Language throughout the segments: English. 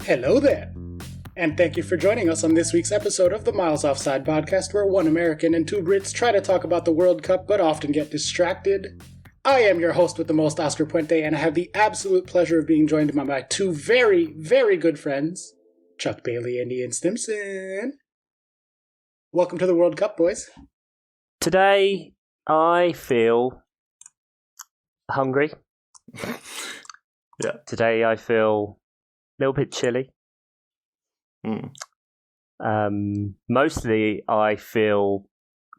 Hello there, and thank you for joining us on this week's episode of the Miles Offside podcast, where one American and two Brits try to talk about the World Cup but often get distracted. I am your host with the most, Oscar Puente, and I have the absolute pleasure of being joined by my two very, very good friends, Chuck Bailey and Ian Stimson. Welcome to the World Cup, boys. Today, I feel hungry. Yeah. Today, I feel a little bit chilly. Mostly, I feel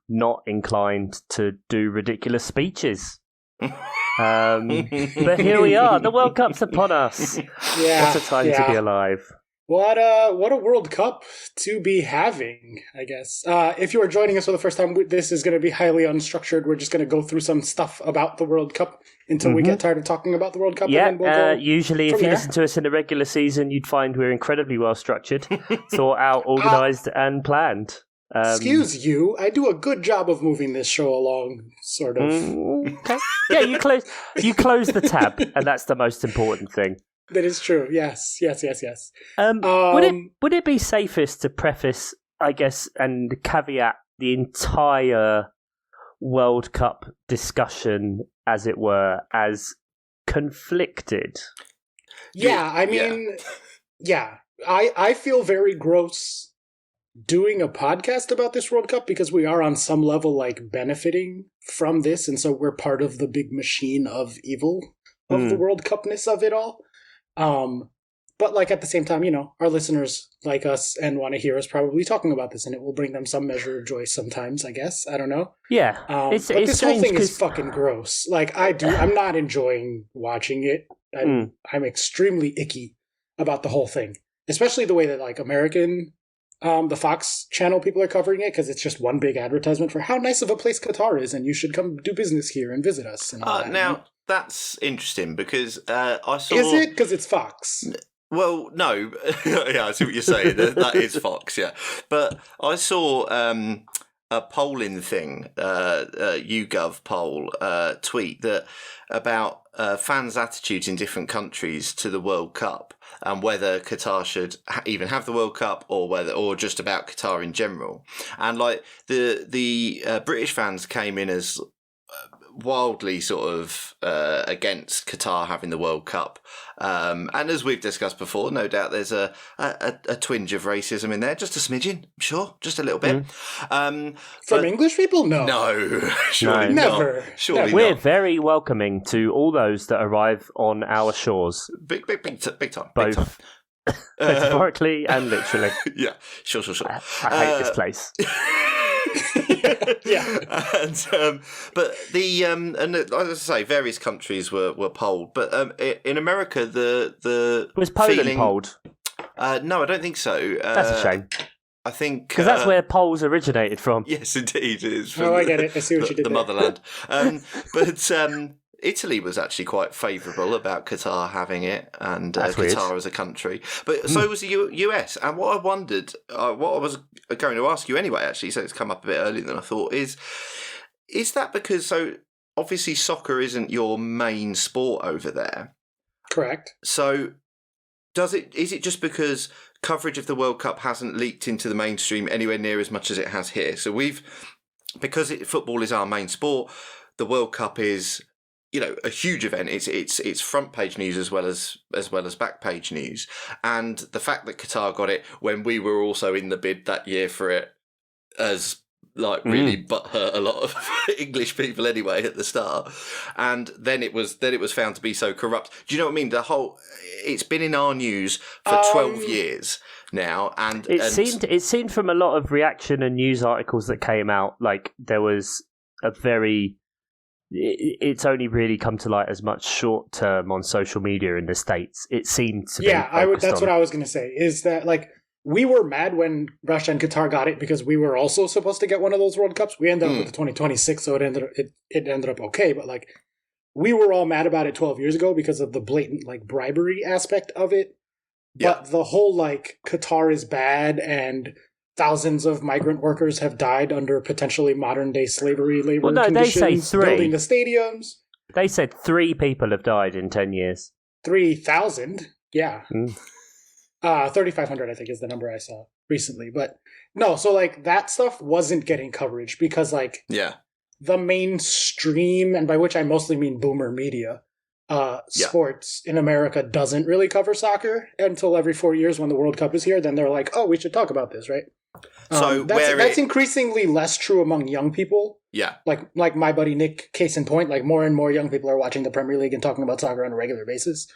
not inclined to do ridiculous speeches. But here we are. The World Cup's upon us. Yeah, what a time to be alive. What a World Cup to be having, I guess. If you are joining us for the first time, this is going to be highly unstructured. We're just going to go through some stuff about the World Cup until we get tired of talking about the World Cup. Yeah, and then we'll go usually if you listen to us in the regular season, you'd find we're incredibly well structured, thought out, organised and planned. Excuse you, I do a good job of moving this show along, sort of. Okay. Yeah, you close the tab, and that's the most important thing. That is true. Yes. Would it be safest to preface, I guess, and caveat the entire World Cup discussion, as it were, as conflicted? Yeah, I mean, I feel very gross doing a podcast about this World Cup because we are on some level like benefiting from this, and so we're part of the big machine of evil of the World Cupness of it all. But like at the same time, you know, our listeners like us and want to hear us probably talking about this, and it will bring them some measure of joy sometimes, I guess. I don't know. Yeah. But this whole thing is fucking gross. Like I'm not enjoying watching it. I'm extremely icky about the whole thing, especially the way that like American, the Fox channel people are covering it, because it's just one big advertisement for how nice of a place Qatar is, and you should come do business here and visit us. And all that. Now, that's interesting because I saw... Is it? Because it's Fox. Well, no. Yeah, I see what you're saying. That is Fox, yeah. But I saw a polling thing, YouGov poll tweet that about fans' attitudes in different countries to the World Cup and whether Qatar should even have the World Cup or just about Qatar in general. And like the British fans came in as wildly sort of against Qatar having the World Cup. And as we've discussed before, no doubt there's a twinge of racism in there, just a smidgen, I'm sure, just a little bit. From English people? No, surely never. Not. Surely We're not. very welcoming to all those that arrive on our shores. Big time. Both metaphorically and literally. Yeah, sure. I hate this place. Yeah. But and as I say, various countries were polled, but in America Was Poland feeling... polled? No, I don't think so. That's a shame. I think because that's where polls originated from. Yes, indeed, it is. From I get it. I see what you did the there. motherland. But Italy was actually quite favourable about Qatar having it, and Qatar as a country. But so was the US. And what I wondered, what I was going to ask you anyway, actually, so it's come up a bit earlier than I thought, is that because, so obviously soccer isn't your main sport over there? Correct. So is it just because coverage of the World Cup hasn't leaked into the mainstream anywhere near as much as it has here? So because football is our main sport, the World Cup is, you know, a huge event. It's front page news as well as back page news. And the fact that Qatar got it when we were also in the bid that year for it has like really butthurt a lot of English people anyway at the start. And then it was found to be so corrupt. Do you know what I mean? It's been in our news for 12 years now, and it seemed from a lot of reaction and news articles that came out like there was a very... It's only really come to light as much short term on social media in the States. It seemed to be. Yeah, that's what I was going to say. Is that like we were mad when Russia and Qatar got it because we were also supposed to get one of those World Cups. We ended up with the 2026, so it ended up okay. But like we were all mad about it 12 years ago because of the blatant like bribery aspect of it. Yeah. But the whole like Qatar is bad and thousands of migrant workers have died under potentially modern-day slavery labor conditions. They say 3. Building the stadiums. They said 3 people have died in 10 years. 3,000? Yeah. 3,500, I think, is the number I saw recently. But no, so like that stuff wasn't getting coverage because like the mainstream, and by which I mostly mean boomer media, sports in America doesn't really cover soccer until every 4 years when the World Cup is here. Then they're like, oh, we should talk about this, right? So that's increasingly less true among young people. Yeah. Like my buddy Nick, case in point, like more and more young people are watching the Premier League and talking about soccer on a regular basis.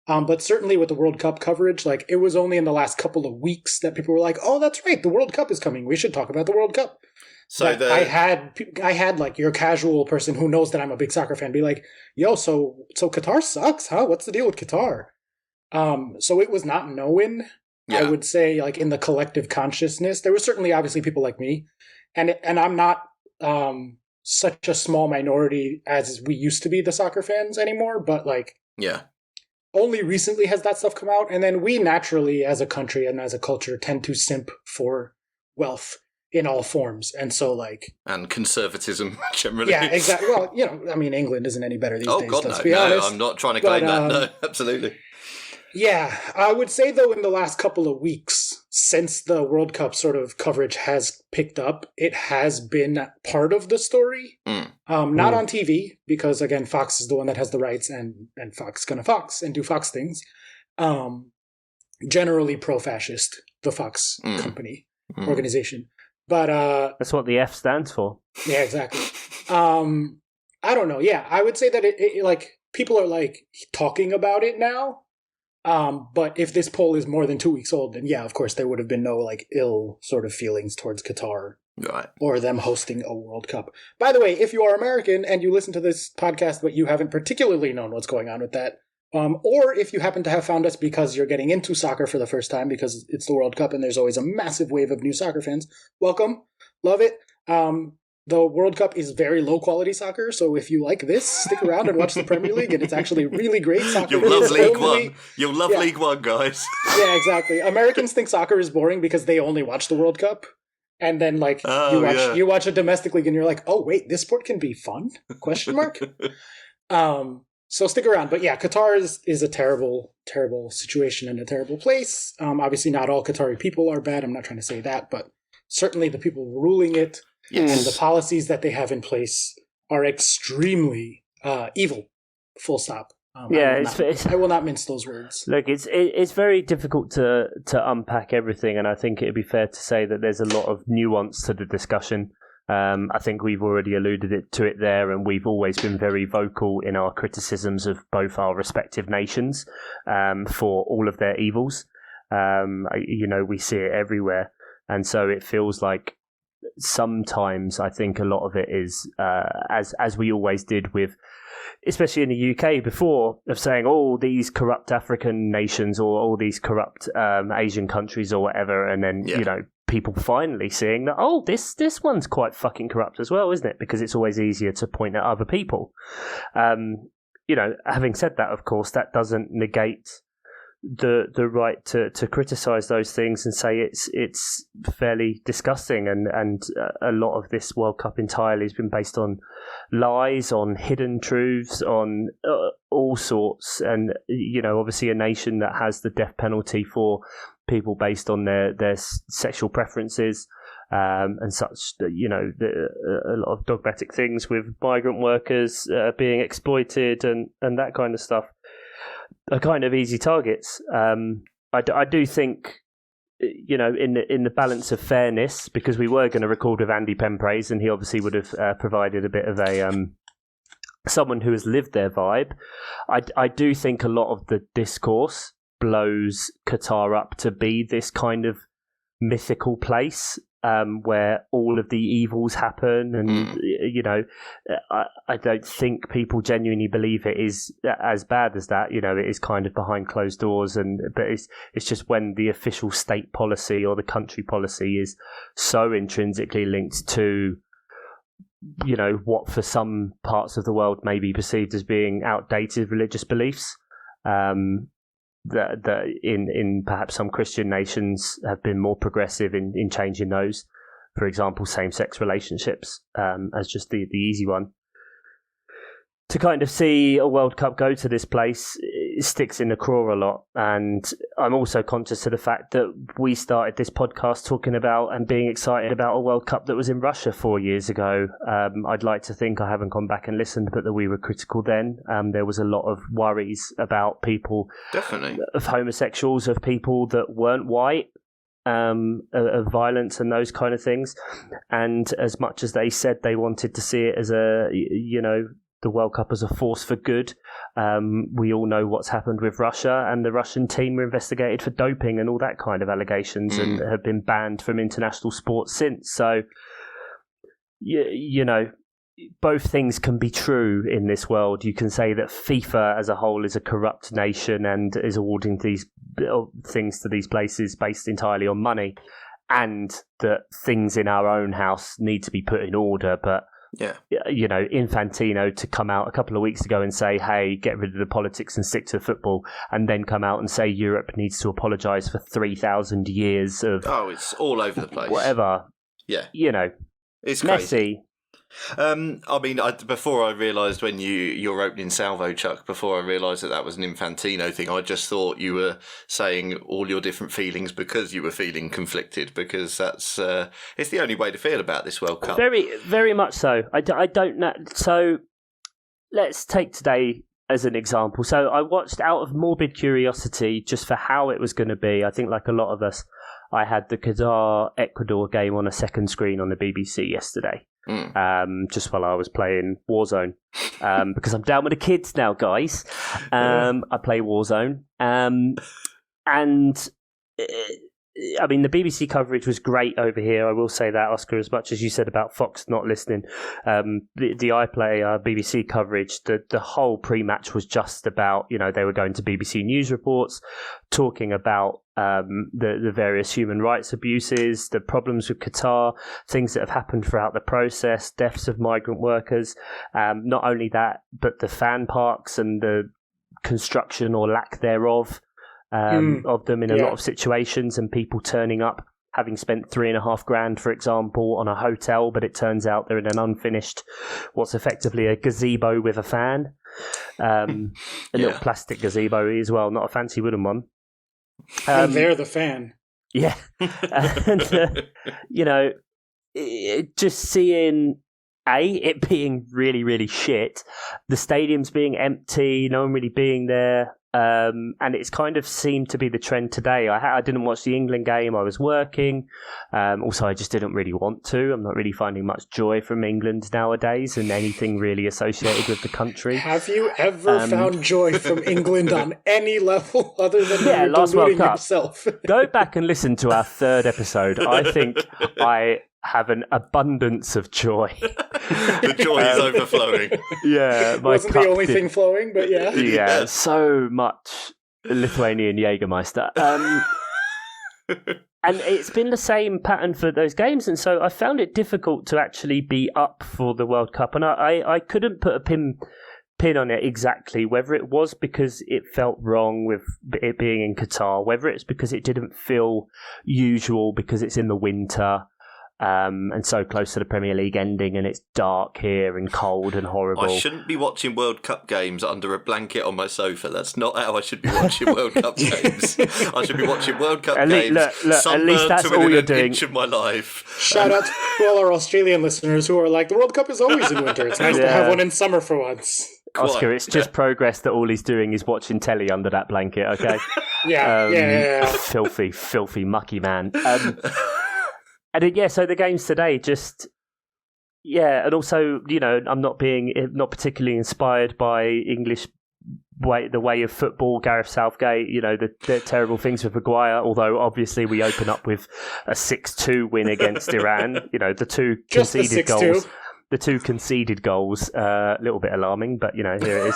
But certainly with the World Cup coverage, like it was only in the last couple of weeks that people were like, oh, that's right, the World Cup is coming. We should talk about the World Cup. So I had like your casual person who knows that I'm a big soccer fan be like, yo, so Qatar sucks, huh? What's the deal with Qatar? So it was not known. Yeah. I would say, like in the collective consciousness, there were certainly obviously people like me, and I'm not such a small minority as we used to be the soccer fans anymore. But like, only recently has that stuff come out, and then we naturally, as a country and as a culture, tend to simp for wealth in all forms, and so like and conservatism generally. Yeah, exactly. Well, I mean, England isn't any better these days. God, let's be honest. I'm not trying to claim that. No, absolutely. Yeah, I would say, though, in the last couple of weeks, since the World Cup sort of coverage has picked up, it has been part of the story. Not on TV, because, again, Fox is the one that has the rights, and Fox is going to Fox and do Fox things. Generally pro-fascist, the Fox company, organization. But that's what the F stands for. Yeah, exactly. I don't know. Yeah, I would say that it like people are like talking about it now. But if this poll is more than 2 weeks old, then yeah, of course, there would have been no like ill sort of feelings towards Qatar or them hosting a World Cup. By the way, if you are American and you listen to this podcast, but you haven't particularly known what's going on with that, or if you happen to have found us because you're getting into soccer for the first time because it's the World Cup and there's always a massive wave of new soccer fans, welcome, love it. The World Cup is very low-quality soccer, so if you like this, stick around and watch the Premier League, and it's actually really great soccer. You'll love League One. You'll love League One, guys. Yeah, exactly. Americans think soccer is boring because they only watch the World Cup, and then like you watch a domestic league, and you're like, oh wait, this sport can be fun? ? So stick around. But yeah, Qatar is a terrible, terrible situation and a terrible place. Obviously, not all Qatari people are bad. I'm not trying to say that, but certainly the people ruling it. Yes. And the policies that they have in place are extremely evil. Full stop. I will not mince those words. Look, it's very difficult to unpack everything, and I think it'd be fair to say that there's a lot of nuance to the discussion. I think we've already alluded to it there, and we've always been very vocal in our criticisms of both our respective nations for all of their evils. We see it everywhere, and so it feels like sometimes I think a lot of it is as we always did with, especially in the UK before, of saying all these corrupt African nations or all these corrupt Asian countries or whatever, and then people finally seeing that this one's quite fucking corrupt as well, isn't it? Because it's always easier to point at other people. Having said that, of course, that doesn't negate the right to criticize those things and say it's fairly disgusting, and a lot of this World Cup entirely has been based on lies, on hidden truths, on all sorts, and obviously a nation that has the death penalty for people based on their sexual preferences, and such, a lot of dogmatic things with migrant workers being exploited and that kind of stuff are kind of easy targets. I do think, in the balance of fairness, because we were going to record with Andy Penpraise, and he obviously would have provided a bit of a someone who has lived their vibe. I do think a lot of the discourse blows Qatar up to be this kind of mythical place where all of the evils happen, and I don't think people genuinely believe it is as bad as that. It is kind of behind closed doors, but it's just when the official state policy or the country policy is so intrinsically linked to what for some parts of the world may be perceived as being outdated religious beliefs. That in perhaps some Christian nations have been more progressive in changing those. For example, same-sex relationships as just the easy one. To kind of see a World Cup go to this place, sticks in the craw a lot. And I'm also conscious of the fact that we started this podcast talking about and being excited about a World Cup that was in Russia 4 years ago. I'd like to think, I haven't gone back and listened, but that we were critical then. There was a lot of worries about people, definitely, of homosexuals, of people that weren't white, of violence and those kind of things. And as much as they said they wanted to see it as the World Cup as a force for good, we all know what's happened with Russia, and the Russian team were investigated for doping and all that kind of allegations and have been banned from international sports since. So, both things can be true in this world. You can say that FIFA as a whole is a corrupt nation and is awarding these things to these places based entirely on money, and that things in our own house need to be put in order. But Infantino to come out a couple of weeks ago and say, hey, get rid of the politics and stick to football, and then come out and say Europe needs to apologise for 3,000 years of... Oh, it's all over the place. Whatever. Yeah. It's crazy. messy. Before I realised when your opening salvo, Chuck, before I realised that was an Infantino thing, I just thought you were saying all your different feelings because you were feeling conflicted, because that's it's the only way to feel about this World Cup. Very, very much so. I don't know. So let's take today as an example. So I watched out of morbid curiosity just for how it was going to be. I think like a lot of us, I had the Qatar-Ecuador game on a second screen on the BBC yesterday. Just while I was playing Warzone, because I'm down with the kids now, guys. I play Warzone, and I mean, the BBC coverage was great over here. I will say that, Oscar, as much as you said about Fox not listening. The iPlayer BBC coverage, the whole pre-match was just about, they were going to BBC News reports, talking about the various human rights abuses, the problems with Qatar, things that have happened throughout the process, deaths of migrant workers. Not only that, but the fan parks and the construction or lack thereof of them in a lot of situations, and people turning up having spent $3,500, for example, on a hotel, but it turns out they're in an unfinished, what's effectively a gazebo with a fan, a little plastic gazebo as well, not a fancy wooden one. And they're the fan. Yeah. And, just seeing it being really, really shit, the stadiums being empty, no one really being there. And it's kind of seemed to be the trend today. I didn't watch the England game. I was working. Also, I just didn't really want to. I'm not really finding much joy from England nowadays and anything really associated with the country. Have you ever found joy from England on any level other than last World Cup yourself? Go back and listen to our third episode. I think I have an abundance of joy. The joy is overflowing. Yeah, wasn't the only thing flowing, but yeah. Yeah, so much Lithuanian Jägermeister. And it's been the same pattern for those games, and so I found it difficult to actually be up for the World Cup, and I couldn't put a pin on it exactly, whether it was because it felt wrong with it being in Qatar, whether it's because it didn't feel usual because it's in the winter, and so close to the Premier League ending, and it's dark here and cold and horrible. I shouldn't be watching World Cup games under a blanket on my sofa. That's not how I should be watching World Cup games. I should be watching World Cup games at least that's all you're doing. Inch of my life. Shout out to all our Australian listeners who are like, the World Cup is always in winter. It's nice to have one in summer for once. Oscar, it's just progress that all he's doing is watching telly under that blanket, okay? Yeah. Filthy, mucky man. And so the games today just, and also, I'm not particularly inspired by English the way of football. Gareth Southgate, the terrible things with Maguire, although obviously we open up with a 6-2 win against Iran. The two conceded goals. The two conceded goals, a little bit alarming, but here it is.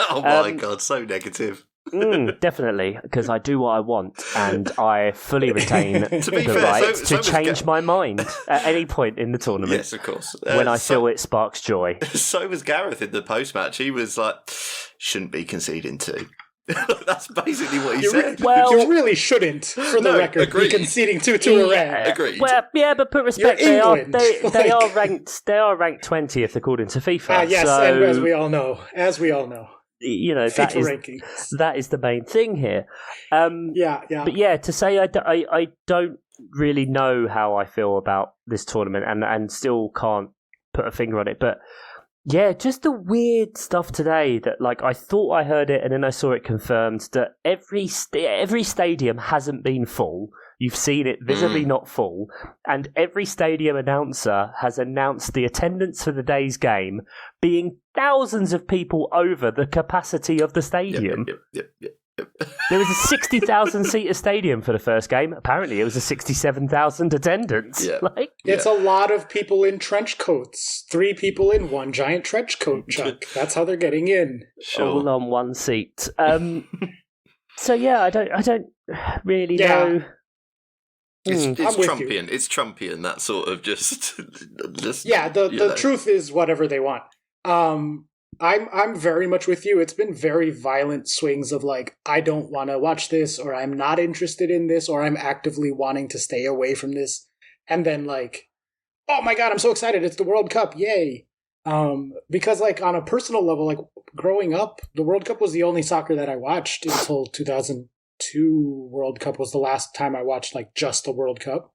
Oh my God, so negative. Definitely, because I do what I want, and I fully retain the right to change my mind at any point in the tournament. Yes, of course. When I feel it sparks joy. So was Gareth in the post-match. He was like, shouldn't be conceding two. That's basically what he said. You really shouldn't, for the record, be conceding 2 to Iran. Agreed. Well, but put respect, they are ranked 20th according to FIFA. Yes, so... and as we all know. that is the main thing here. But yeah, to say I don't really know how I feel about this tournament, and still can't put a finger on it. But yeah, just the weird stuff today that, like, I thought I heard it and then I saw it confirmed that every stadium hasn't been full. You've seen it visibly not full, and every stadium announcer has announced the attendance for the day's game being thousands of people over the capacity of the stadium. Yep. There was a 60,000-seater stadium for the first game. Apparently, it was a 67,000 attendance. Yeah. It's a lot of people in trench coats. 3 people in one giant trench coat, Chuck. That's how they're getting in. Sure. All on one seat. So yeah, I don't really know. It's Trumpian. It's Trumpian. That sort of just yeah. The truth is whatever they want. I'm very much with you. It's been very violent swings of like, I don't want to watch this, or I'm not interested in this, or I'm actively wanting to stay away from this. And then like, oh my God, I'm so excited. It's the World Cup. Yay. Because like on a personal level, like growing up, the World Cup was the only soccer that I watched until 2002 World Cup was the last time I watched like just the World Cup.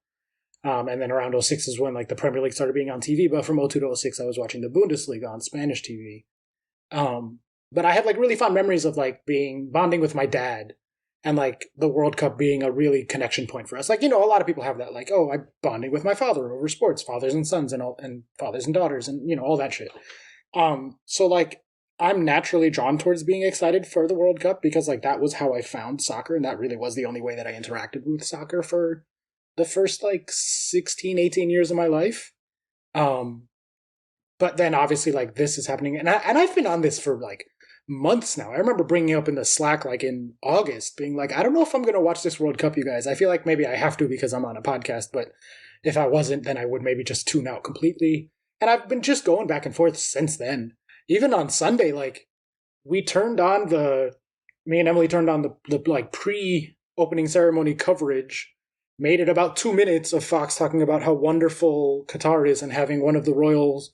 And then around 06 is when like the Premier League started being on TV. But from 02 to 06, I was watching the Bundesliga on Spanish TV. But I have like really fond memories of like bonding with my dad and like the World Cup being a really connection point for us. Like, a lot of people have that, like, oh, I'm bonding with my father over sports, fathers and sons and fathers and daughters and, all that shit. So like I'm naturally drawn towards being excited for the World Cup because like that was how I found soccer. And that really was the only way that I interacted with soccer for the first like 16, 18 years of my life. But then obviously like this is happening and I've been on this for like months now. I remember bringing up in the Slack like in August being like, I don't know if I'm going to watch this World Cup, you guys. I feel like maybe I have to because I'm on a podcast, but if I wasn't, then I would maybe just tune out completely. And I've been just going back and forth since then. Even on Sunday, like me and Emily turned on the like pre-opening ceremony coverage, made it about 2 minutes of Fox talking about how wonderful Qatar is and having one of the royals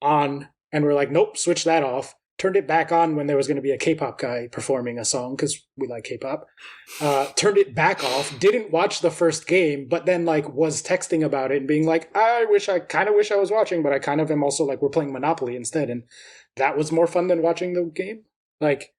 on, and we're like, nope, switch that off. Turned it back on when there was going to be a K-pop guy performing a song because we like K-pop. Turned it back off. Didn't watch the first game, but then like was texting about it and being like, I kind of wish I was watching, but I kind of am also like, we're playing Monopoly instead, and that was more fun than watching the game. Like,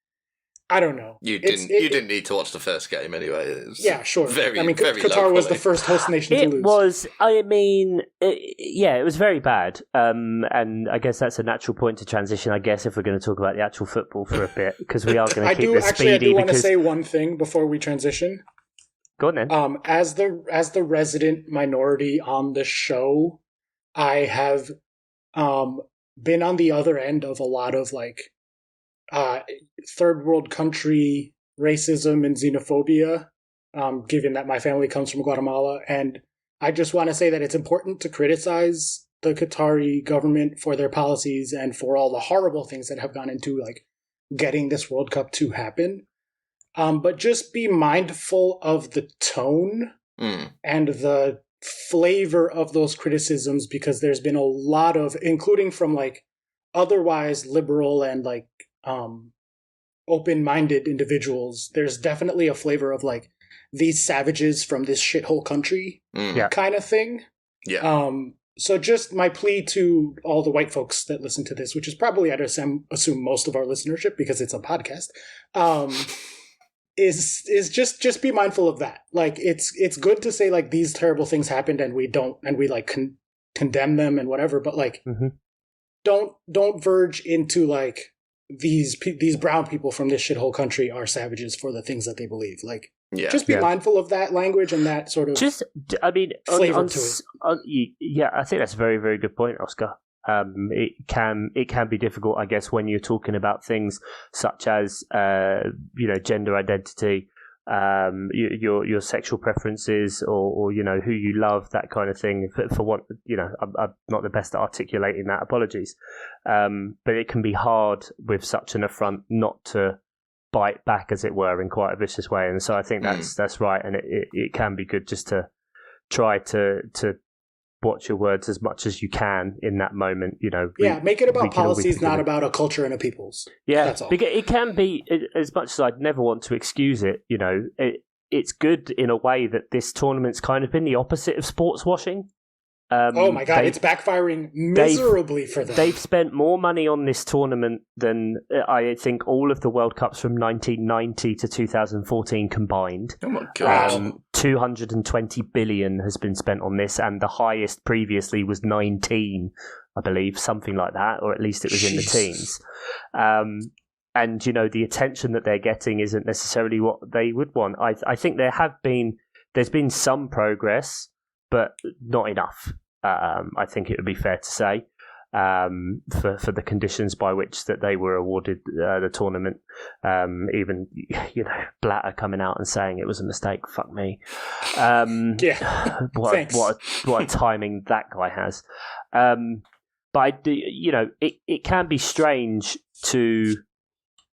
I don't know. You didn't need to watch the first game anyway. Yeah, sure. Very, Qatar was the first host nation to lose. It was. I mean, it was very bad. And I guess that's a natural point to transition. I guess if we're going to talk about the actual football for a bit, because we are going to keep this speedy. I do want to say one thing before we transition. Go on then. As the resident minority on the show, I have been on the other end of a lot of like third world country racism and xenophobia, given that my family comes from Guatemala. And I just want to say that it's important to criticize the Qatari government for their policies and for all the horrible things that have gone into like getting this World Cup to happen. But just be mindful of the tone and the flavor of those criticisms, because there's been a lot of, including from like otherwise liberal and like open-minded individuals, there's definitely a flavor of like these savages from this shithole country kind of thing. Yeah. So just my plea to all the white folks that listen to this, which is probably, I'd assume most of our listenership because it's a podcast, is just be mindful of that. Like it's good to say like these terrible things happened and we like condemn them and whatever, but like don't verge into like these brown people from this shithole country are savages for the things that they believe. Like, just be mindful of that language and that sort of flavor to it. I think that's a very, very good point, Oscar. It can be difficult, I guess, when you're talking about things such as gender identity, your sexual preferences, or who you love, that kind of thing. For what I'm not the best at articulating that. Apologies, but it can be hard with such an affront not to bite back, as it were, in quite a vicious way. And so I think that's right, and it can be good just to try to watch your words as much as you can in that moment. Make it about policies, not about a culture and a people's. Yeah, that's all. It can be, as much as I'd never want to excuse it. It's good in a way that this tournament's kind of been the opposite of sports washing. Oh my God, it's backfiring miserably for them. They've spent more money on this tournament than I think all of the World Cups from 1990 to 2014 combined. Oh my God. 220 billion has been spent on this, and the highest previously was 19, I believe, something like that, or at least it was in the teens. And, the attention that they're getting isn't necessarily what they would want. I think there's been some progress, but not enough. I think it would be fair to say, for the conditions by which that they were awarded the tournament. Even Blatter coming out and saying it was a mistake. Fuck me. What timing that guy has. But I do, it can be strange to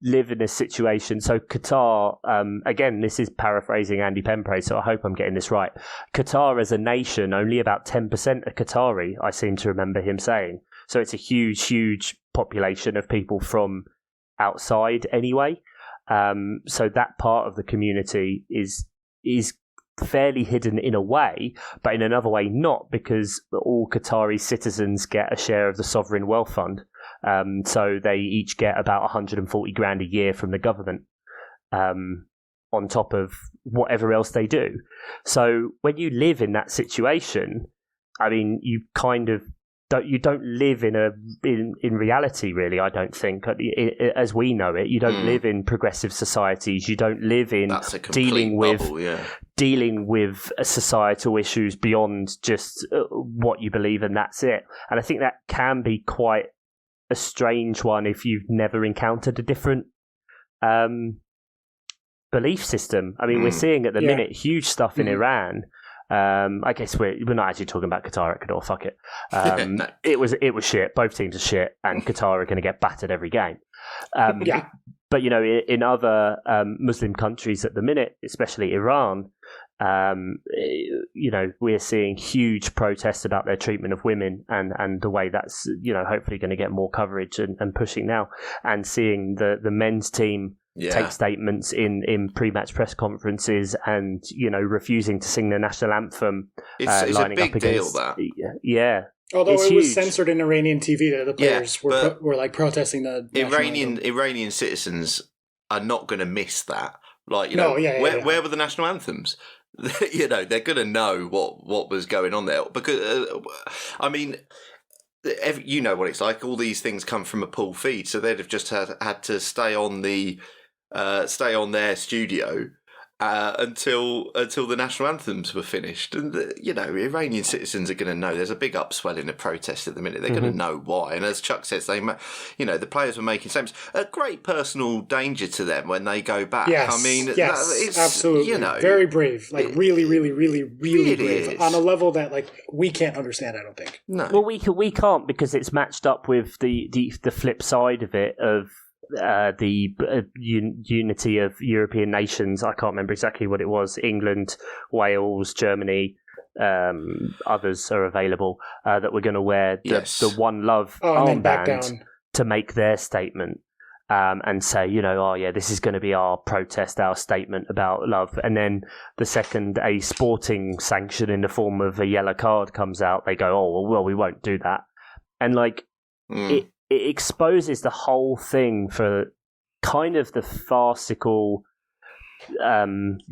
live in a situation. So Qatar, again, this is paraphrasing Andy Pempre, so I hope I'm getting this right. Qatar as a nation, only about 10% are Qatari, I seem to remember him saying. So it's a huge, huge population of people from outside anyway. So that part of the community is fairly hidden in a way, but in another way not, because all Qatari citizens get a share of the sovereign wealth fund. So they each get about 140 grand a year from the government, on top of whatever else they do. So when you live in that situation, I mean, you kind of don't live in reality, really. I don't think, as we know it, you don't live in progressive societies. You don't live in dealing with societal issues beyond just what you believe, and that's it. And I think that can be quite a strange one if you've never encountered a different belief system. I mean, we're seeing at the minute huge stuff in Iran. I guess we're not actually talking about Qatar, Ecuador. Fuck it. No. It was shit. Both teams are shit, and Qatar are going to get battered every game. But in other Muslim countries at the minute, especially Iran, we're seeing huge protests about their treatment of women, and the way that's hopefully going to get more coverage and pushing now, and seeing the men's team take statements in pre-match press conferences and refusing to sing the national anthem. It's a big deal, that. Yeah. Although it's it was huge. censored in Iranian TV, that the players were like protesting the Iranian citizens are not going to miss that. Like, where were the national anthems? They're going to know what was going on there, because I mean, you know what it's like. All these things come from a pull feed, so they'd have just had to stay on their studio until the national anthems were finished. And Iranian citizens are going to know there's a big upswelling of protest at the minute. They're going to know why. And as Chuck says, the players were making statements. A great personal danger to them when they go back. Yes, I mean, it's absolutely very brave. Like really, really, really, really brave is. On a level that we can't understand. I don't think. No. Well, we can't, because it's matched up with the flip side of it, of the unity of European nations. I can't remember exactly what it was. England, Wales, Germany, others are available that we're going to wear the One Love armband to make their statement and say, this is going to be our protest, our statement about love. And then the second a sporting sanction in the form of a yellow card comes out, they go, well, we won't do that. And it exposes the whole thing for kind of the farcical,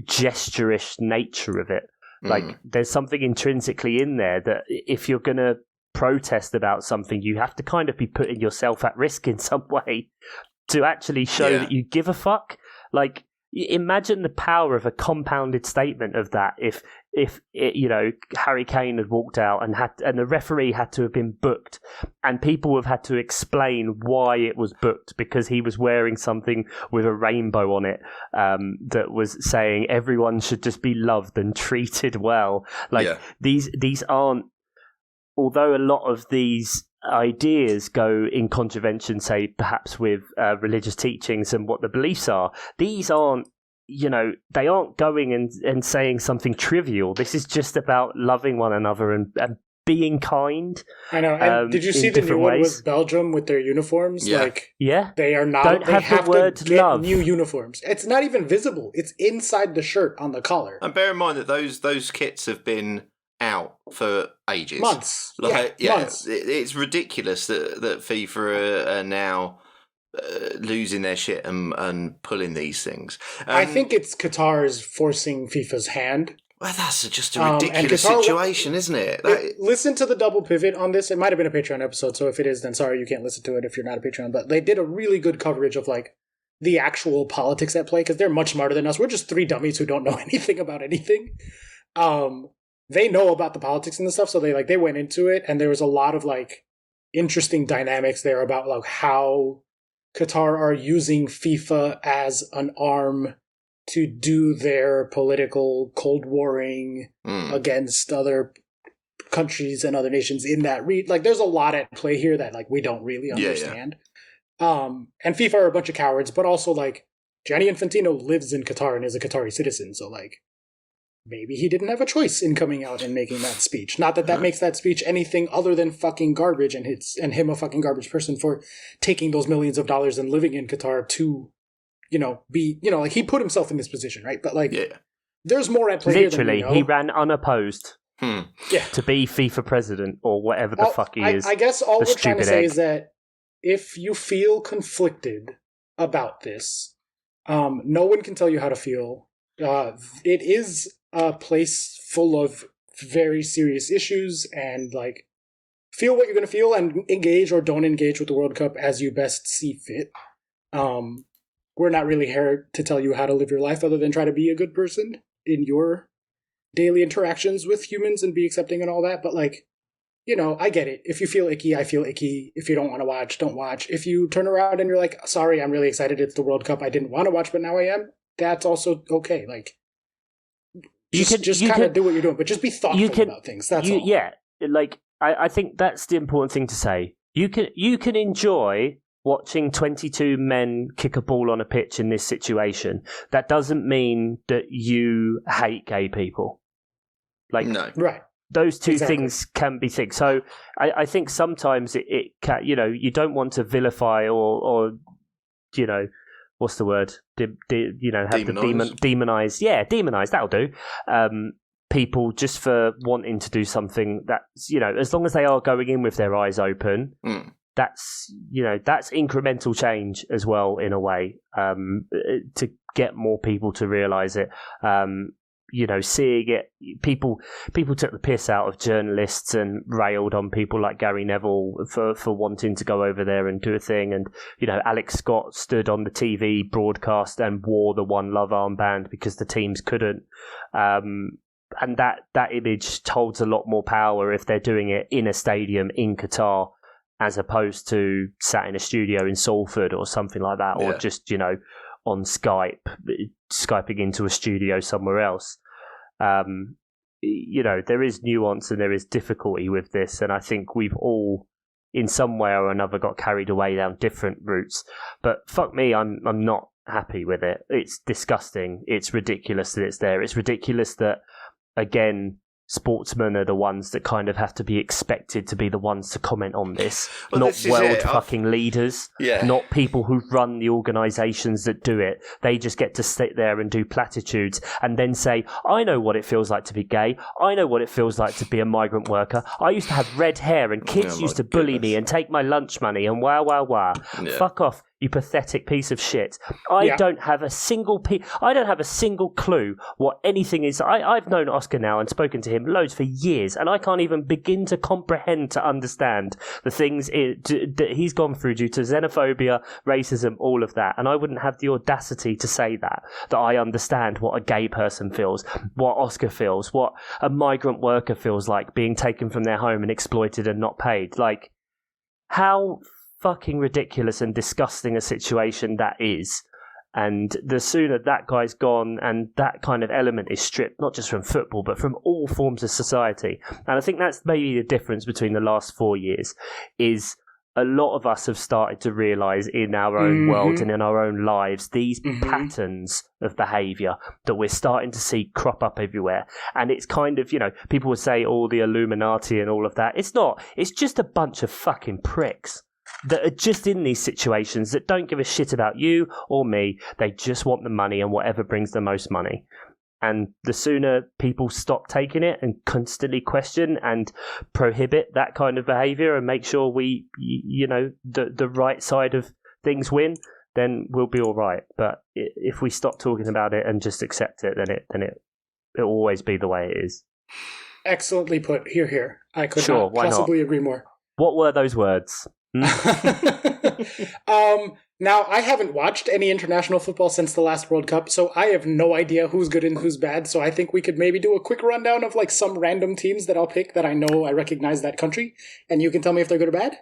gesture-ish nature of it. Like, there's something intrinsically in there that if you're going to protest about something, you have to kind of be putting yourself at risk in some way to actually show that you give a fuck. Like, imagine the power of a compounded statement of that. If Harry Kane had walked out and the referee had to have been booked, and people have had to explain why it was booked because he was wearing something with a rainbow on it, that was saying everyone should just be loved and treated well. These aren't, although a lot of these ideas go in contravention, say, perhaps with religious teachings and what the beliefs are, these aren't, they aren't going and saying something trivial. This is just about loving one another and being kind. I know. And did you see the new one with Belgium with their uniforms? Yeah. Like, yeah. They are not. Don't they have the word to get love. New uniforms. It's not even visible. It's inside the shirt on the collar. And bear in mind that those kits have been out for ages, months. Months. It's ridiculous that FIFA are now losing their shit and pulling these things. I think it's Qatar's forcing FIFA's hand. Well, that's just a ridiculous situation, isn't it? Listen to the double pivot on this. It might have been a Patreon episode, so if it is, then sorry you can't listen to it if you're not a Patreon. But they did a really good coverage of like the actual politics at play because they're much smarter than us. We're just three dummies who don't know anything about anything. They know about the politics and the stuff, so they went into it, and there was a lot of like interesting dynamics there about like how Qatar are using FIFA as an arm to do their political cold warring against other countries and other nations in that like there's a lot at play here that like we don't really understand. And FIFA are a bunch of cowards, but also like Gianni Infantino lives in Qatar and is a Qatari citizen, so like maybe he didn't have a choice in coming out and making that speech. Not that makes that speech anything other than fucking garbage, and him a fucking garbage person for taking those millions of dollars and living in Qatar to, be, like he put himself in this position, right? But like, there's more at play. Literally, he ran unopposed to be FIFA president or whatever the fuck he is. I guess all we're trying to say is that if you feel conflicted about this, no one can tell you how to feel. It is a place full of very serious issues, and like feel what you're going to feel and engage or don't engage with the World Cup as you best see fit. We're not really here to tell you how to live your life other than try to be a good person in your daily interactions with humans and be accepting and all that. But like, I get it. If you feel icky, I feel icky. If you don't want to watch, don't watch. If you turn around and you're like, sorry, I'm really excited, it's the World Cup, I didn't want to watch, but now I am, that's also okay. Like, just kind of do what you're doing, but just be thoughtful about things. That's all. Yeah, like I think that's the important thing to say. You can enjoy watching 22 men kick a ball on a pitch in this situation. That doesn't mean that you hate gay people. Like, no. Right. Those two things can be things. So I think sometimes it can, you don't want to vilify or what's the word? Demonize. Yeah, demonize. That'll do. People just for wanting to do something that's, as long as they are going in with their eyes open, that's incremental change as well in a way, to get more people to realize it. Seeing it, people took the piss out of journalists and railed on people like Gary Neville for wanting to go over there and do a thing. And, Alex Scott stood on the TV broadcast and wore the One Love armband because the teams couldn't. And that image holds a lot more power if they're doing it in a stadium in Qatar as opposed to sat in a studio in Salford or something like that, or just, on Skyping into a studio somewhere else. There is nuance and there is difficulty with this, and I think we've all, in some way or another, got carried away down different routes. But fuck me, I'm not happy with it. It's disgusting. It's ridiculous that it's there. It's ridiculous that, again, sportsmen are the ones that kind of have to be expected to be the ones to comment on this, not world fucking leaders, not people who run the organisations that do it. They just get to sit there and do platitudes and then say, I know what it feels like to be gay. I know what it feels like to be a migrant worker. I used to have red hair and kids used to bully me and take my lunch money and wow. Yeah. Fuck off, you pathetic piece of shit. I don't have a single clue what anything is. I've known Oscar now and spoken to him loads for years, and I can't even begin to comprehend, to understand the things that he's gone through due to xenophobia, racism, all of that. And I wouldn't have the audacity to say that I understand what a gay person feels, what Oscar feels, what a migrant worker feels like being taken from their home and exploited and not paid. Like, how fucking ridiculous and disgusting a situation that is. And the sooner that guy's gone and that kind of element is stripped, not just from football, but from all forms of society. And I think that's maybe the difference between the last 4 years, is a lot of us have started to realise in our own world and in our own lives these patterns of behaviour that we're starting to see crop up everywhere. And it's kind of, people would say, the Illuminati and all of that. It's not. It's just a bunch of fucking pricks that are just in these situations that don't give a shit about you or me. They just want the money and whatever brings the most money. And the sooner people stop taking it and constantly question and prohibit that kind of behaviour and make sure we, the right side of things win, then we'll be all right. But if we stop talking about it and just accept it, then it'll always be the way it is. Excellently put. Here. I could not possibly agree more. What were those words? Now, I haven't watched any international football since the last World Cup, so I have no idea who's good and who's bad. So I think we could maybe do a quick rundown of like some random teams that I'll pick that I know I recognize that country, and you can tell me if they're good or bad.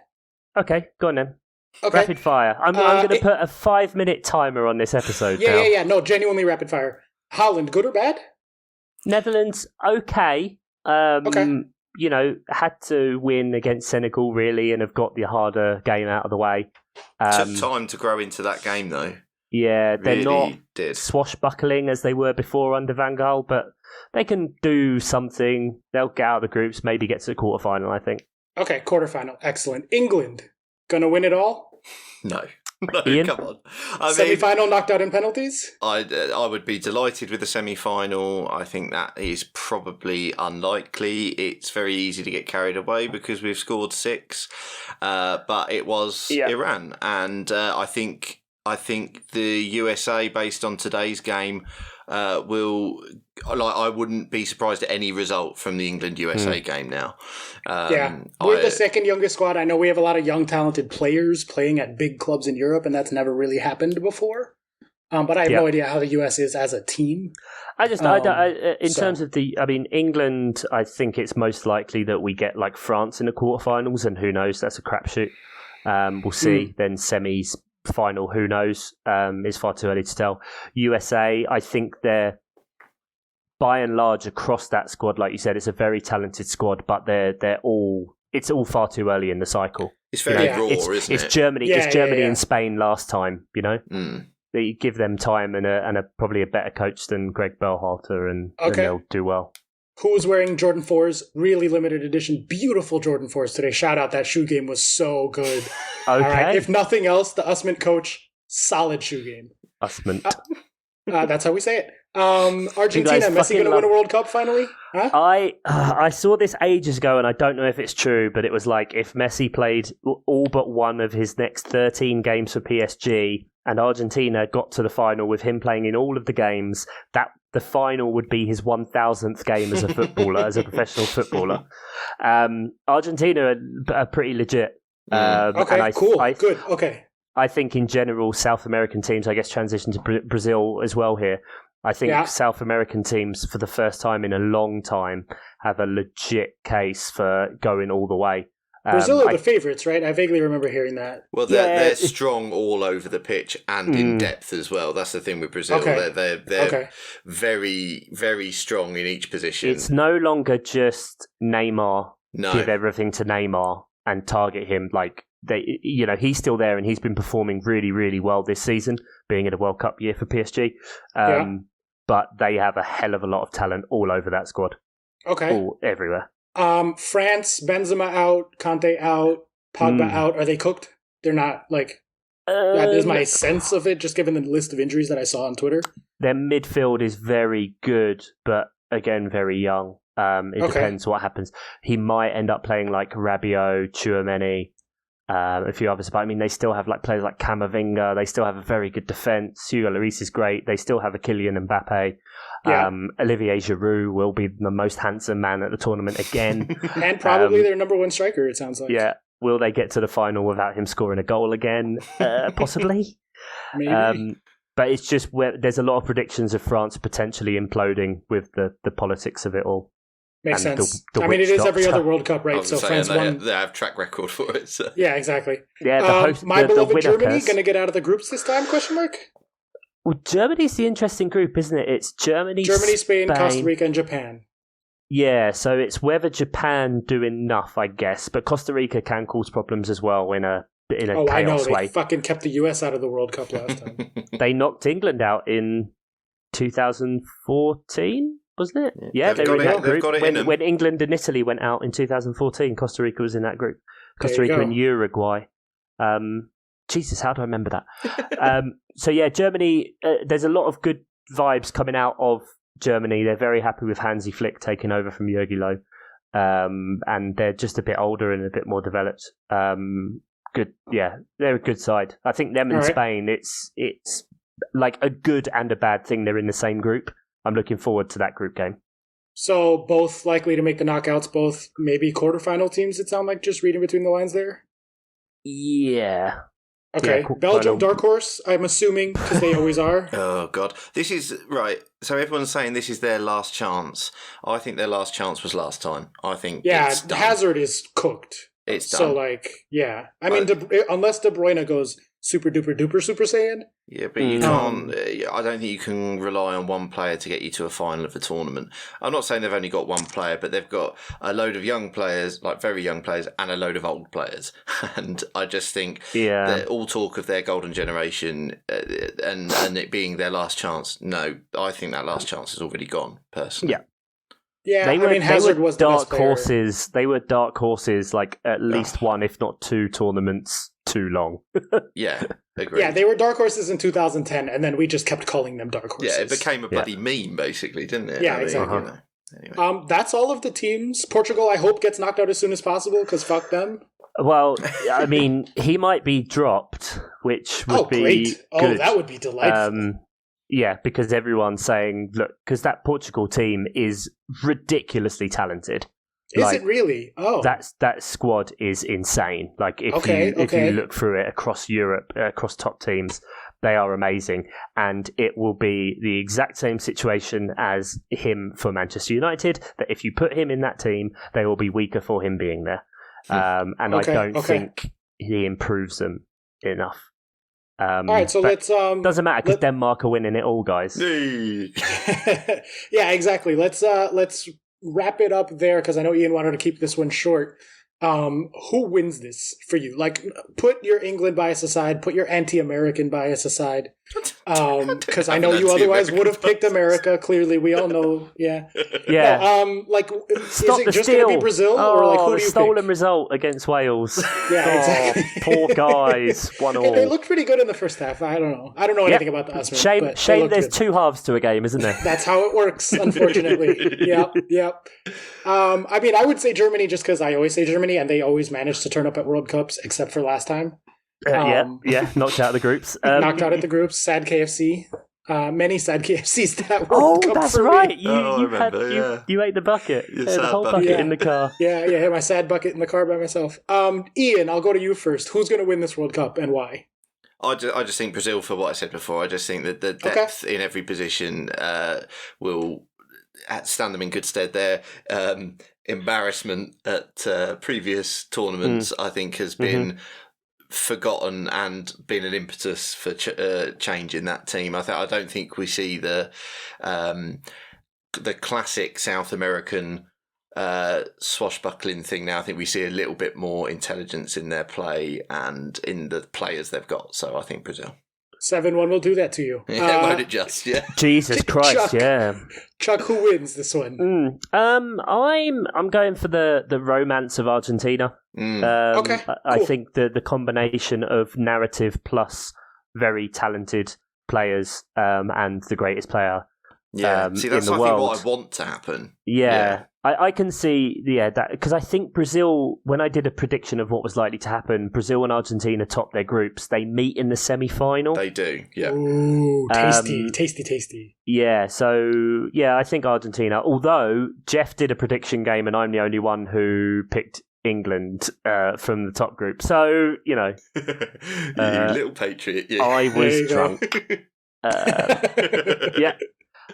Okay, go on then. Okay. Rapid fire. I'm going to put a 5-minute timer on this episode. Yeah. No, genuinely rapid fire. Holland, good or bad? Netherlands, okay. Okay. Had to win against Senegal, really, and have got the harder game out of the way. Took time to grow into that game, though. Yeah, they're really not swashbuckling as they were before under Van Gaal, but they can do something. They'll get out of the groups, maybe get to the quarterfinal, I think. Okay, quarterfinal. Excellent. England, gonna win it all? No, Ian? Come on. Semi-final knocked out in penalties? I would be delighted with the semi-final. I think that is probably unlikely. It's very easy to get carried away because we've scored 6, but it was Iran, and I think the USA, based on today's game, will. I wouldn't be surprised at any result from the England-USA game now. We're the second youngest squad. I know we have a lot of young, talented players playing at big clubs in Europe, and that's never really happened before. But I have no idea how the US is as a team. In terms of England, I think it's most likely that we get like France in the quarterfinals, and who knows, that's a crapshoot. We'll see. Then semis, final, who knows? It's far too early to tell. USA, I think they're by and large across that squad, like you said, it's a very talented squad, but it's all far too early in the cycle. It's very raw, isn't it? It's Germany. It's Germany and Spain last time. They give them time and probably a better coach than Greg Berhalter, and they'll do well. Who was wearing Jordan 4s? Really limited edition, beautiful Jordan 4s today. Shout out, that shoe game was so good. Okay. All right. If nothing else, the Usman coach, solid shoe game. Usman. That's how we say it. Argentina, Messi going to win a World Cup finally? Huh? I saw this ages ago, and I don't know if it's true, but it was like if Messi played all but one of his next 13 games for PSG, and Argentina got to the final with him playing in all of the games, that the final would be his 1,000th game as a footballer, as a professional footballer. Argentina are pretty legit. Okay, cool. Good. Okay. I think in general, South American teams, I guess, transition to Brazil as well here. I think South American teams, for the first time in a long time, have a legit case for going all the way. Brazil are the favourites, right? I vaguely remember hearing that. Well, they're strong all over the pitch and in depth as well. That's the thing with Brazil. Okay. They're very, very strong in each position. It's no longer just Neymar. No. Give everything to Neymar and target him. Like he's still there and he's been performing really, really well this season, being in a World Cup year for PSG. But they have a hell of a lot of talent all over that squad. Okay. Everywhere. France, Benzema out, Kante out, Pogba out. Are they cooked? They're not, like... that is my sense of it, just given the list of injuries that I saw on Twitter. Their midfield is very good, but again, very young. It depends what happens. He might end up playing like Rabiot, Tchouaméni, a few others. But I mean, they still have like players like Camavinga. They still have a very good defence. Hugo Lloris is great. They still have a Kylian Mbappe. Olivier Giroud will be the most handsome man at the tournament again. And probably their number one striker, it sounds like. Yeah. Will they get to the final without him scoring a goal again? Possibly. Maybe. But it's just there's a lot of predictions of France potentially imploding with the politics of it all. Makes sense. I mean, it is every other World Cup, right? So France won. They have track record for it. So. Yeah, exactly. Yeah, my beloved Germany going to get out of the groups this time? Question mark. Well, Germany's the interesting group, isn't it? It's Germany, Spain, Costa Rica, and Japan. Yeah, so it's whether Japan do enough, I guess, but Costa Rica can cause problems as well in a chaos I know. way. They fucking kept the US out of the World Cup last time. They knocked England out in 2014, wasn't it? Yeah, they've got it in them. When England and Italy went out in 2014, Costa Rica was in that group. Costa Rica and Uruguay. Jesus, how do I remember that? So yeah, Germany, there's a lot of good vibes coming out of Germany. They're very happy with Hansi Flick taking over from Jogi Löw. And they're just a bit older and a bit more developed. Good, yeah, they're a good side. I think them and Spain, it's like a good and a bad thing they're in the same group. I'm looking forward to that group game. So both likely to make the knockouts, both maybe quarterfinal teams, it sounds like, just reading between the lines there? Yeah. Okay, yeah, Belgium, dark horse, I'm assuming, because they always are. Oh, God. This is, right, so everyone's saying this is their last chance. I think their last chance was last time. I think it's done. Hazard is cooked. It's done. So, like, yeah. I mean, unless De Bruyne goes super duper duper Super Saiyan. Yeah, but you can't. I don't think you can rely on one player to get you to a final of a tournament. I'm not saying they've only got one player, but they've got a load of young players, like very young players, and a load of old players. And I just think that all talk of their golden generation and it being their last chance. No, I think that last chance is already gone. Personally, yeah. Hazard was dark the best horses. They were dark horses, like at least one, if not two, tournaments too long. Yeah, agreed. Yeah, they were dark horses in 2010, and then we just kept calling them dark horses. Yeah, it became a bloody meme, basically, didn't it? Yeah, exactly. Anyway. That's all of the teams. Portugal, I hope, gets knocked out as soon as possible, because fuck them. Well, I mean, he might be dropped, which would be great. good. Oh, that would be delightful. Yeah, because everyone's saying, look, because that Portugal team is ridiculously talented. Is it really? Oh, that squad is insane. Like if you look through it across Europe, across top teams, they are amazing, and it will be the exact same situation as him for Manchester United. That if you put him in that team, they will be weaker for him being there, and I don't think he improves them enough. All right, so let's. Doesn't matter because Denmark are winning it all, guys. Yeah, exactly. Let's wrap it up there because I know Ian wanted to keep this one short. Who wins this for you? Like, put your England bias aside, put your anti-American bias aside, because I know you otherwise would have picked America. Clearly, we all know. Yeah. Like, is it just going to be Brazil or like who do you stolen pick? result against Wales? Yeah, exactly. Poor guys, 1-1. They looked pretty good in the first half. I don't know anything about the Usman. Shame. There's two halves to a game, isn't there? That's how it works, unfortunately. Yep. I mean, I would say Germany just because I always say Germany, and they always manage to turn up at World Cups, except for last time. Knocked out of the groups. Knocked out at the groups. Sad KFC. Many sad KFCs that World Cup. Oh, that's right. You ate the bucket. The whole bucket in the car. Yeah, my sad bucket in the car by myself. Ian, I'll go to you first. Who's going to win this World Cup and why? I just think Brazil, for what I said before. I just think that the depth in every position will stand them in good stead. Their embarrassment at previous tournaments, I think, has been forgotten and been an impetus for change in that team. I don't think we see the classic South American swashbuckling thing now. I think we see a little bit more intelligence in their play and in the players they've got. So I think Brazil. 7-1 will do that to you. Won't it just? Yeah. Jesus Christ, Chuck, who wins this one? I'm going for the romance of Argentina. Cool. I think the combination of narrative plus very talented players and the greatest player see, that's in the world. What I want to happen. I can see that because I think Brazil, when I did a prediction of what was likely to happen, Brazil and Argentina top their groups. They meet in the semi-final. They do, yeah. Ooh, tasty. Yeah, so I think Argentina. Although Jeff did a prediction game, and I'm the only one who picked England from the top group. So you little patriot. Yeah. I was drunk.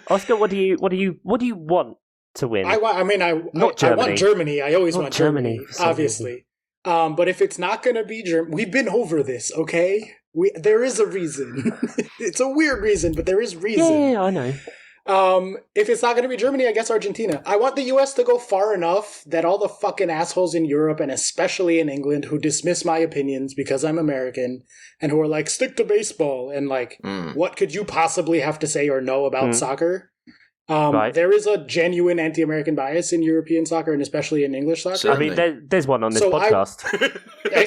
Oscar, what do you want to win? I want Germany. I always want Germany, obviously. But if it's not going to be Germany, we've been over this, okay? There is a reason. It's a weird reason, but there is reason. Yeah, I know. If it's not going to be Germany, I guess Argentina. I want the US to go far enough that all the fucking assholes in Europe and especially in England who dismiss my opinions because I'm American and who are like, stick to baseball and like, what could you possibly have to say or know about soccer? Right. There is a genuine anti-American bias in European soccer and especially in English soccer. Certainly. I mean, there's one on this podcast.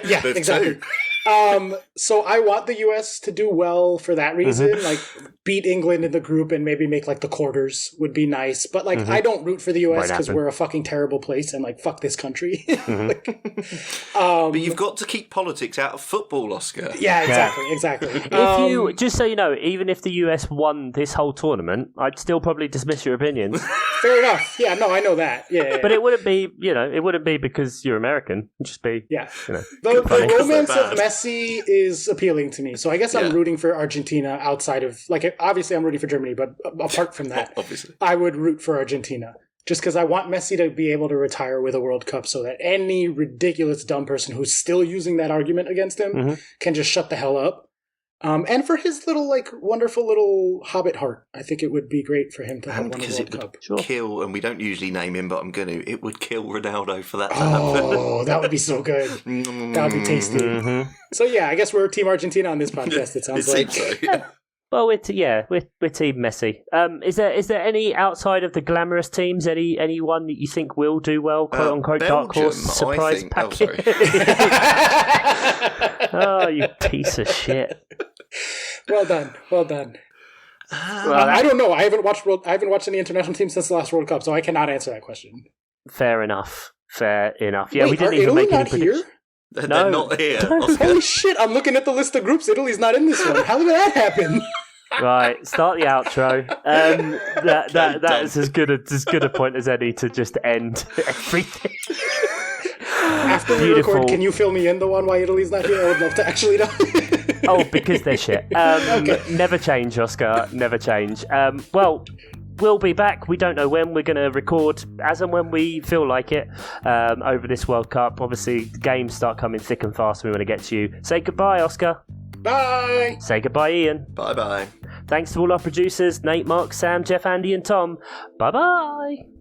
Yeah, exactly. So I want the US to do well for that reason, like beat England in the group and maybe make like the quarters would be nice. But like, I don't root for the US because we're a fucking terrible place and like, fuck this country. But you've got to keep politics out of football, Oscar. Yeah, exactly. If you, just so you know, even if the US won this whole tournament, I'd still probably dismiss your opinions. Fair enough. Yeah, no, I know that. Yeah. But it wouldn't be, it wouldn't be because you're American. It'd just be, the romance of Messi is appealing to me. So I guess I'm rooting for Argentina outside of, like, obviously I'm rooting for Germany, but apart from that, obviously, I would root for Argentina. Just because I want Messi to be able to retire with a World Cup so that any ridiculous dumb person who's still using that argument against him can just shut the hell up. And for his little, like, wonderful little hobbit heart, I think it would be great for him to have won a World Cup. Kill, and we don't usually name him, but I'm going to, it would kill Ronaldo for that to happen. That would be so good. That would be tasty. So yeah, I guess we're Team Argentina on this podcast, it sounds like. So, yeah. Well, we're Team Messi. Is there any outside of the glamorous teams, anyone that you think will do well, quote unquote, dark horse surprise packet? Oh, you piece of shit! Well done. I don't know. I haven't watched any international teams since the last World Cup, so I cannot answer that question. Fair enough. Yeah, wait, we didn't even Italy make any predictions. They're not here. Holy shit! I'm looking at the list of groups. Italy's not in this one. How did that happen? Right, start the outro. That's as good a point as any to just end everything. After we record, can you fill me in the one why Italy's not here? I would love to actually know. Oh, because they're shit. Okay. Never change, Oscar. Never change. Well, we'll be back. We don't know when. We're going to record as and when we feel like it over this World Cup. Obviously, the games start coming thick and fast. We want to get to you. Say goodbye, Oscar. Bye. Say goodbye, Ian. Bye-bye. Thanks to all our producers, Nate, Mark, Sam, Jeff, Andy and Tom. Bye-bye.